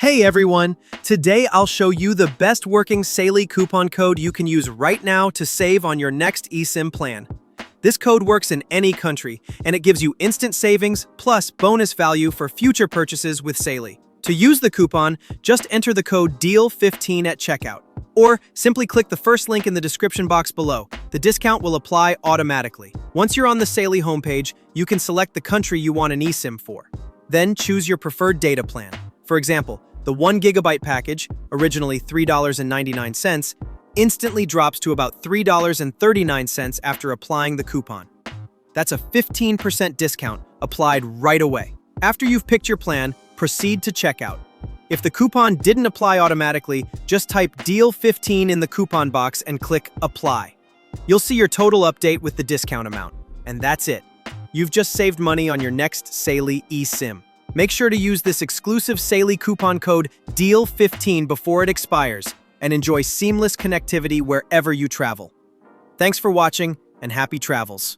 Hey everyone! Today I'll show you the best working Saily coupon code you can use right now to save on your next eSIM plan. This code works in any country, and it gives you instant savings plus bonus value for future purchases with Saily. To use the coupon, just enter the code DEAL15 at checkout, or simply click the first link in the description box below. The discount will apply automatically. Once you're on the Saily homepage, you can select the country you want an eSIM for. Then choose your preferred data plan. For example, the 1 GB package, originally $3.99, instantly drops to about $3.39 after applying the coupon. That's a 15% discount applied right away. After you've picked your plan, proceed to checkout. If the coupon didn't apply automatically, just type DEAL15 in the coupon box and click Apply. You'll see your total update with the discount amount. And that's it. You've just saved money on your next Saily eSIM. Make sure to use this exclusive Saily coupon code DEAL15 before it expires and enjoy seamless connectivity wherever you travel. Thanks for watching and happy travels.